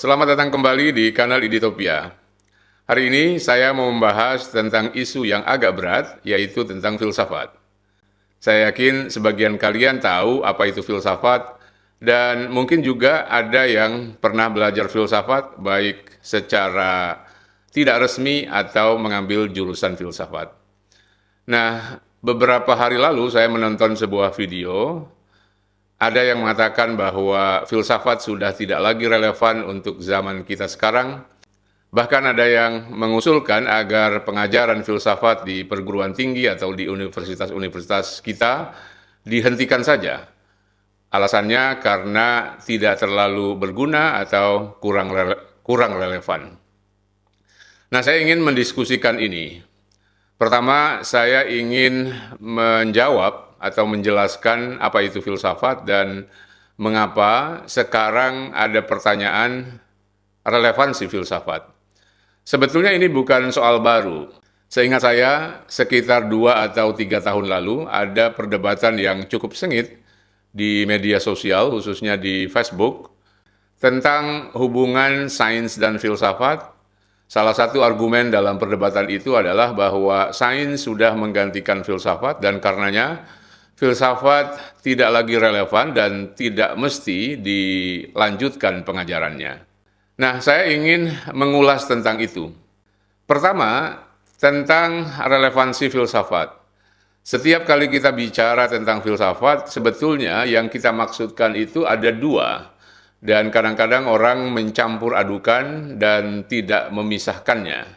selamat datang kembali di kanal Iditopia. Hari ini saya mau membahas tentang isu yang agak berat, yaitu tentang filsafat. Saya yakin sebagian kalian tahu apa itu filsafat, dan mungkin juga ada yang pernah belajar filsafat, baik secara tidak resmi atau mengambil jurusan filsafat. Nah, beberapa hari lalu saya menonton sebuah video. Ada yang mengatakan bahwa filsafat sudah tidak lagi relevan untuk zaman kita sekarang. Bahkan ada yang mengusulkan agar pengajaran filsafat di perguruan tinggi atau di universitas-universitas kita dihentikan saja. Alasannya karena tidak terlalu berguna atau kurang relevan. Nah, saya ingin mendiskusikan ini. Pertama, saya ingin menjawab atau menjelaskan apa itu filsafat dan mengapa sekarang ada pertanyaan relevansi filsafat. Sebetulnya ini bukan soal baru. Seingat saya, sekitar 2 atau 3 tahun lalu ada perdebatan yang cukup sengit di media sosial, khususnya di Facebook, tentang hubungan sains dan filsafat. Salah satu argumen dalam perdebatan itu adalah bahwa sains sudah menggantikan filsafat dan karenanya filsafat tidak lagi relevan dan tidak mesti dilanjutkan pengajarannya. Nah, saya ingin mengulas tentang itu. Pertama, tentang relevansi filsafat. Setiap kali kita bicara tentang filsafat, sebetulnya yang kita maksudkan itu ada dua. Dan kadang-kadang orang mencampur adukan dan tidak memisahkannya.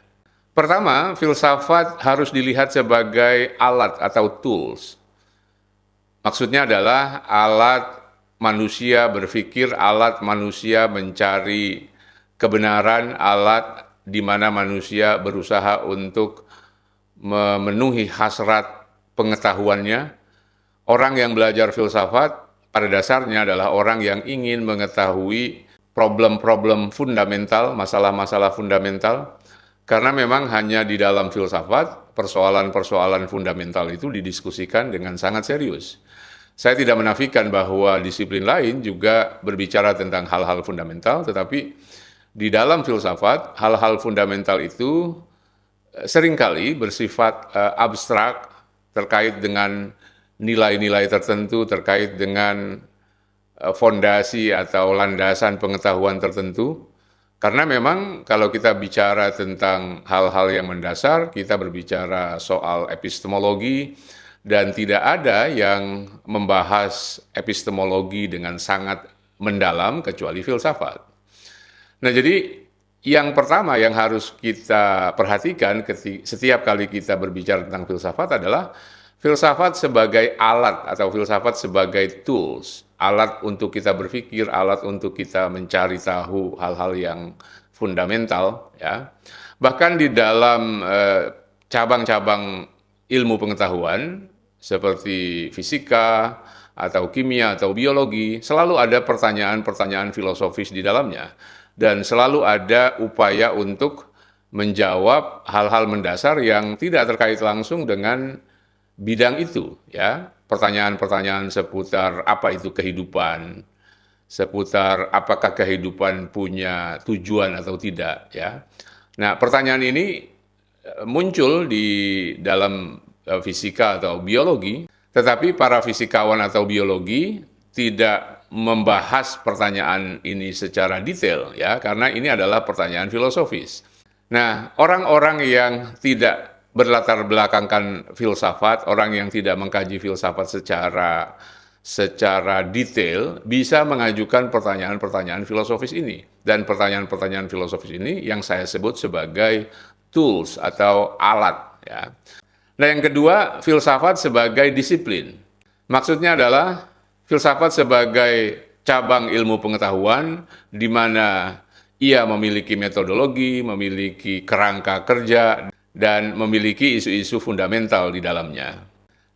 Pertama, filsafat harus dilihat sebagai alat atau tools. Maksudnya adalah alat manusia berpikir, alat manusia mencari kebenaran, alat di mana manusia berusaha untuk memenuhi hasrat pengetahuannya. Orang yang belajar filsafat pada dasarnya adalah orang yang ingin mengetahui problem-problem fundamental, masalah-masalah fundamental, karena memang hanya di dalam filsafat, persoalan-persoalan fundamental itu didiskusikan dengan sangat serius. Saya tidak menafikan bahwa disiplin lain juga berbicara tentang hal-hal fundamental, tetapi di dalam filsafat, hal-hal fundamental itu seringkali bersifat abstrak, terkait dengan nilai-nilai tertentu, terkait dengan fondasi atau landasan pengetahuan tertentu. Karena memang kalau kita bicara tentang hal-hal yang mendasar, kita berbicara soal epistemologi, dan tidak ada yang membahas epistemologi dengan sangat mendalam kecuali filsafat. Nah, jadi yang pertama yang harus kita perhatikan setiap kali kita berbicara tentang filsafat adalah filsafat sebagai alat atau filsafat sebagai tools, alat untuk kita berpikir, alat untuk kita mencari tahu hal-hal yang fundamental, ya. Bahkan di dalam cabang-cabang ilmu pengetahuan seperti fisika atau kimia atau biologi, selalu ada pertanyaan-pertanyaan filosofis di dalamnya dan selalu ada upaya untuk menjawab hal-hal mendasar yang tidak terkait langsung dengan bidang itu, ya. Pertanyaan-pertanyaan seputar apa itu kehidupan, seputar apakah kehidupan punya tujuan atau tidak, ya. Nah, pertanyaan ini muncul di dalam fisika atau biologi, tetapi para fisikawan atau biologi tidak membahas pertanyaan ini secara detail, ya, karena ini adalah pertanyaan filosofis. Nah, orang-orang yang tidak berlatar belakangkan filsafat, orang yang tidak mengkaji filsafat secara detail, bisa mengajukan pertanyaan-pertanyaan filosofis ini. Dan pertanyaan-pertanyaan filosofis ini yang saya sebut sebagai tools atau alat, ya. Nah, yang kedua, filsafat sebagai disiplin. Maksudnya adalah filsafat sebagai cabang ilmu pengetahuan di mana ia memiliki metodologi, memiliki kerangka kerja, dan memiliki isu-isu fundamental di dalamnya.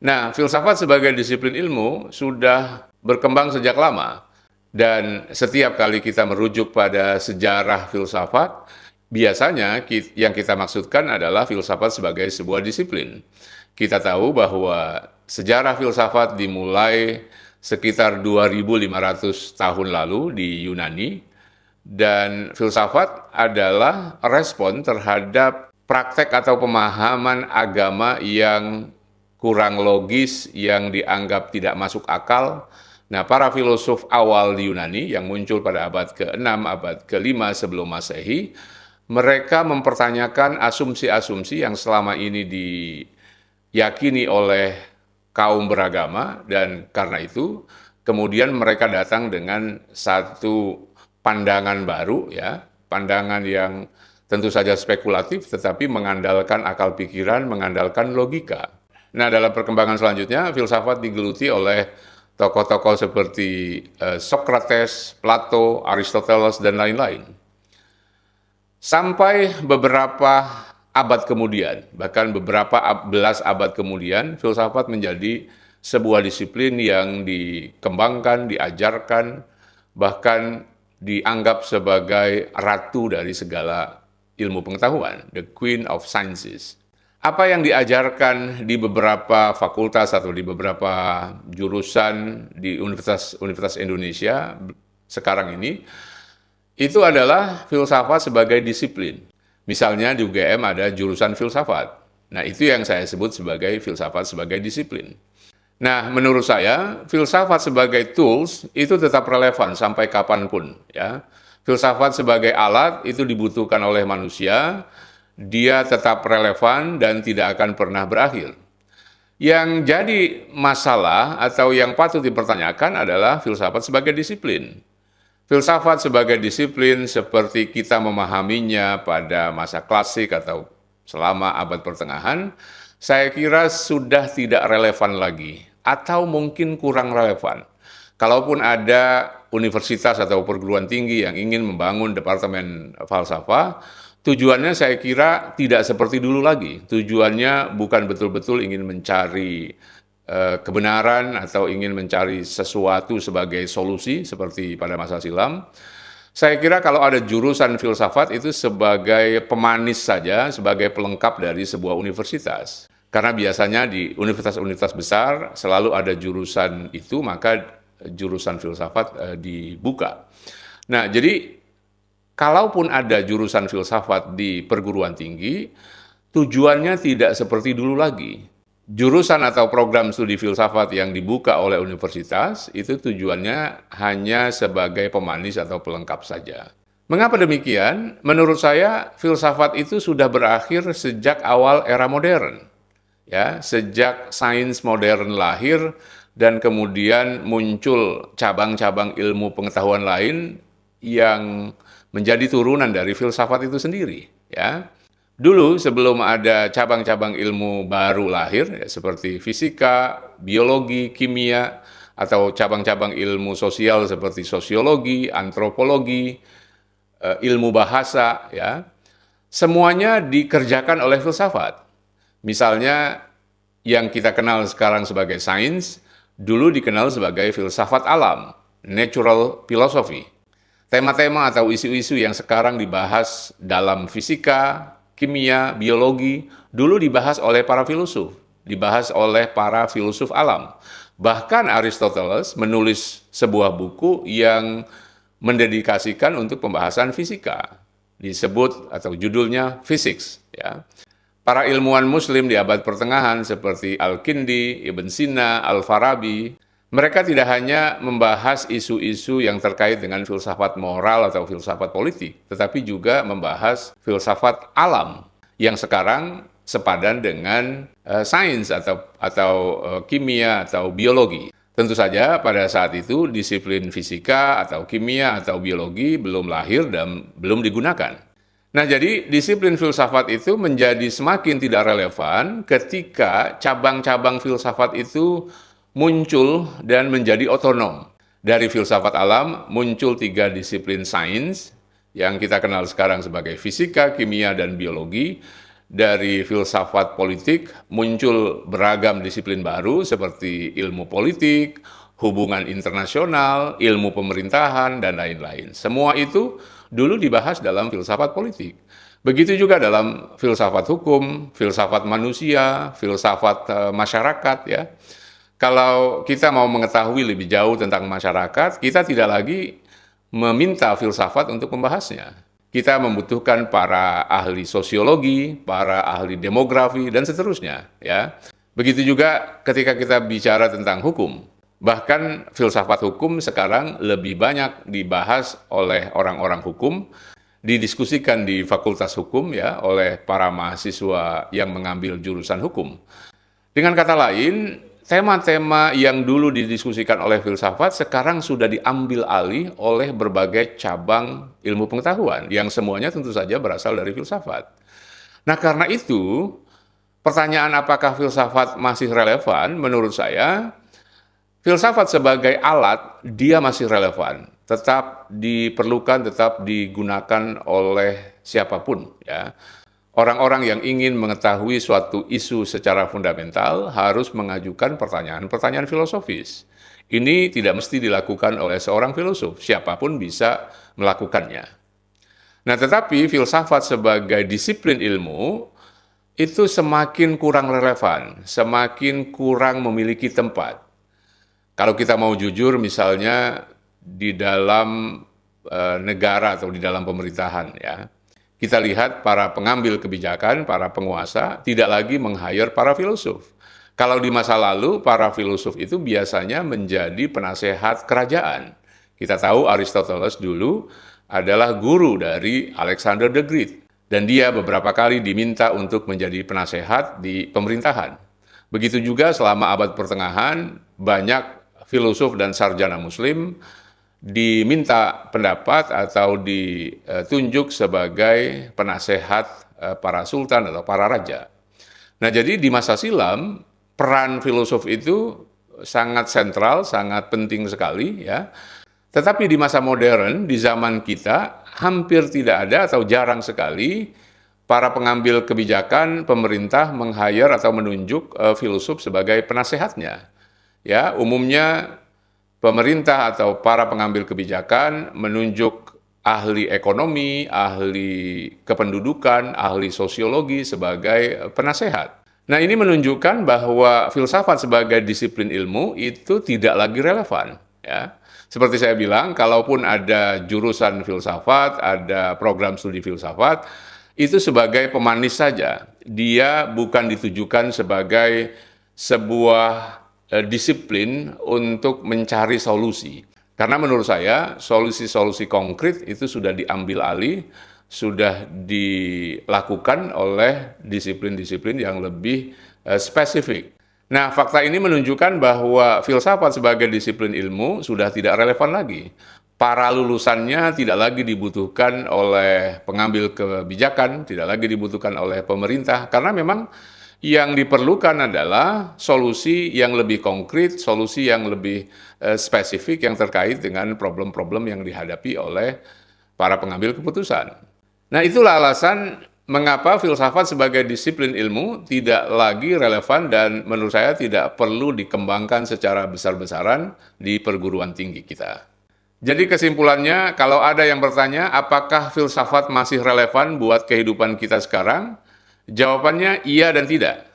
Nah, filsafat sebagai disiplin ilmu sudah berkembang sejak lama. Dan setiap kali kita merujuk pada sejarah filsafat, biasanya yang kita maksudkan adalah filsafat sebagai sebuah disiplin. Kita tahu bahwa sejarah filsafat dimulai sekitar 2.500 tahun lalu di Yunani, Dan filsafat adalah respon terhadap praktek atau pemahaman agama yang kurang logis, yang dianggap tidak masuk akal. Nah, para filosof awal di Yunani yang muncul pada abad ke-6, abad ke-5 sebelum Masehi, mereka mempertanyakan asumsi-asumsi yang selama ini diyakini oleh kaum beragama, dan karena itu kemudian mereka datang dengan satu pandangan baru, ya, pandangan yang tentu saja spekulatif tetapi mengandalkan akal pikiran, mengandalkan logika. Nah, dalam perkembangan selanjutnya filsafat digeluti oleh tokoh-tokoh seperti Socrates, Plato, Aristoteles, dan lain-lain. Sampai beberapa abad kemudian, bahkan beberapa belas abad kemudian, filsafat menjadi sebuah disiplin yang dikembangkan, diajarkan, bahkan dianggap sebagai ratu dari segala ilmu pengetahuan, the Queen of Sciences. Apa yang diajarkan di beberapa fakultas atau di beberapa jurusan di Universitas Indonesia sekarang ini, itu adalah filsafat sebagai disiplin. Misalnya di UGM ada jurusan filsafat. Nah, itu yang saya sebut sebagai filsafat sebagai disiplin. Nah, menurut saya, filsafat sebagai tools itu tetap relevan sampai kapanpun, ya. Filsafat sebagai alat itu dibutuhkan oleh manusia, dia tetap relevan dan tidak akan pernah berakhir. Yang jadi masalah atau yang patut dipertanyakan adalah filsafat sebagai disiplin. Filsafat sebagai disiplin seperti kita memahaminya pada masa klasik atau selama abad pertengahan, saya kira sudah tidak relevan lagi, atau mungkin kurang relevan. Kalaupun ada universitas atau perguruan tinggi yang ingin membangun departemen falsafah, tujuannya saya kira tidak seperti dulu lagi. Tujuannya bukan betul-betul ingin mencari kebenaran atau ingin mencari sesuatu sebagai solusi seperti pada masa silam. Saya kira kalau ada jurusan filsafat itu sebagai pemanis saja, sebagai pelengkap dari sebuah universitas. Karena biasanya di universitas-universitas besar selalu ada jurusan itu, maka jurusan filsafat dibuka. Nah, jadi kalaupun ada jurusan filsafat di perguruan tinggi, tujuannya tidak seperti dulu lagi. Jurusan atau program studi filsafat yang dibuka oleh universitas itu tujuannya hanya sebagai pemanis atau pelengkap saja. Mengapa demikian? Menurut saya filsafat itu sudah berakhir sejak awal era modern. Ya, sejak sains modern lahir dan kemudian muncul cabang-cabang ilmu pengetahuan lain yang menjadi turunan dari filsafat itu sendiri, ya. Dulu sebelum ada cabang-cabang ilmu baru lahir, ya, seperti fisika, biologi, kimia, atau cabang-cabang ilmu sosial seperti sosiologi, antropologi, ilmu bahasa, ya, semuanya dikerjakan oleh filsafat. Misalnya yang kita kenal sekarang sebagai sains, dulu dikenal sebagai filsafat alam, natural philosophy. Tema-tema atau isu-isu yang sekarang dibahas dalam fisika, kimia, biologi, dulu dibahas oleh para filsuf, dibahas oleh para filsuf alam. Bahkan Aristoteles menulis sebuah buku yang mendedikasikan untuk pembahasan fisika, disebut atau judulnya Physics, ya. Para ilmuwan muslim di abad pertengahan seperti Al-Kindi, Ibn Sina, Al-Farabi, mereka tidak hanya membahas isu-isu yang terkait dengan filsafat moral atau filsafat politik, tetapi juga membahas filsafat alam yang sekarang sepadan dengan sains atau kimia atau biologi. Tentu saja pada saat itu disiplin fisika atau kimia atau biologi belum lahir dan belum digunakan. Nah, jadi disiplin filsafat itu menjadi semakin tidak relevan ketika cabang-cabang filsafat itu muncul dan menjadi otonom. Dari filsafat alam muncul 3 disiplin sains yang kita kenal sekarang sebagai fisika, kimia, dan biologi. Dari filsafat politik muncul beragam disiplin baru seperti ilmu politik, hubungan internasional, ilmu pemerintahan, dan lain-lain. Semua itu dulu dibahas dalam filsafat politik. Begitu juga dalam filsafat hukum, filsafat manusia, filsafat masyarakat, ya. Kalau kita mau mengetahui lebih jauh tentang masyarakat, kita tidak lagi meminta filsafat untuk membahasnya. Kita membutuhkan para ahli sosiologi, para ahli demografi, dan seterusnya. Ya. Begitu juga ketika kita bicara tentang hukum. Bahkan filsafat hukum sekarang lebih banyak dibahas oleh orang-orang hukum, didiskusikan di fakultas hukum ya oleh para mahasiswa yang mengambil jurusan hukum. Dengan kata lain, tema-tema yang dulu didiskusikan oleh filsafat sekarang sudah diambil alih oleh berbagai cabang ilmu pengetahuan yang semuanya tentu saja berasal dari filsafat. Nah, karena itu, pertanyaan apakah filsafat masih relevan, menurut saya, filsafat sebagai alat, dia masih relevan, tetap diperlukan, tetap digunakan oleh siapapun. Ya. Orang-orang yang ingin mengetahui suatu isu secara fundamental harus mengajukan pertanyaan-pertanyaan filosofis. Ini tidak mesti dilakukan oleh seorang filosof, siapapun bisa melakukannya. Nah, tetapi filsafat sebagai disiplin ilmu itu semakin kurang relevan, semakin kurang memiliki tempat. Kalau kita mau jujur, misalnya di dalam negara atau di dalam pemerintahan, ya, kita lihat para pengambil kebijakan, para penguasa tidak lagi meng-hire para filosof. Kalau di masa lalu, para filosof itu biasanya menjadi penasehat kerajaan. Kita tahu Aristoteles dulu adalah guru dari Alexander the Great, dan dia beberapa kali diminta untuk menjadi penasehat di pemerintahan. Begitu juga selama abad pertengahan, banyak filosof dan sarjana muslim diminta pendapat atau ditunjuk sebagai penasehat para sultan atau para raja. Nah, jadi di masa silam, peran filosof itu sangat sentral, sangat penting sekali, ya. Tetapi di masa modern, di zaman kita, hampir tidak ada atau jarang sekali para pengambil kebijakan pemerintah meng-hire atau menunjuk filosof sebagai penasehatnya. Ya, umumnya pemerintah atau para pengambil kebijakan menunjuk ahli ekonomi, ahli kependudukan, ahli sosiologi sebagai penasehat. Nah, ini menunjukkan bahwa filsafat sebagai disiplin ilmu itu tidak lagi relevan. Ya. Seperti saya bilang, kalaupun ada jurusan filsafat, ada program studi filsafat, itu sebagai pemanis saja. Dia bukan ditujukan sebagai sebuah disiplin untuk mencari solusi. Karena menurut saya, solusi-solusi konkret itu sudah diambil alih, sudah dilakukan oleh disiplin-disiplin yang lebih spesifik. Nah, fakta ini menunjukkan bahwa filsafat sebagai disiplin ilmu sudah tidak relevan lagi. Para lulusannya tidak lagi dibutuhkan oleh pengambil kebijakan, tidak lagi dibutuhkan oleh pemerintah, karena memang yang diperlukan adalah solusi yang lebih konkret, solusi yang lebih spesifik yang terkait dengan problem-problem yang dihadapi oleh para pengambil keputusan. Nah, itulah alasan mengapa filsafat sebagai disiplin ilmu tidak lagi relevan dan menurut saya tidak perlu dikembangkan secara besar-besaran di perguruan tinggi kita. Jadi kesimpulannya, kalau ada yang bertanya apakah filsafat masih relevan buat kehidupan kita sekarang, jawabannya iya dan tidak.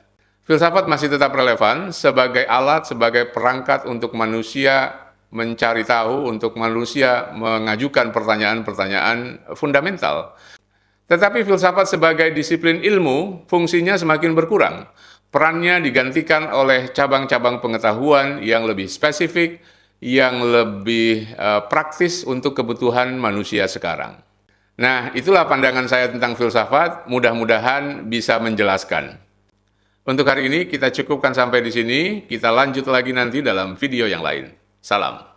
Filsafat masih tetap relevan sebagai alat, sebagai perangkat untuk manusia mencari tahu, untuk manusia mengajukan pertanyaan-pertanyaan fundamental. Tetapi filsafat sebagai disiplin ilmu, fungsinya semakin berkurang. Perannya digantikan oleh cabang-cabang pengetahuan yang lebih spesifik, yang lebih praktis untuk kebutuhan manusia sekarang. Nah, itulah pandangan saya tentang filsafat, mudah-mudahan bisa menjelaskan. Untuk hari ini kita cukupkan sampai di sini, kita lanjut lagi nanti dalam video yang lain. Salam.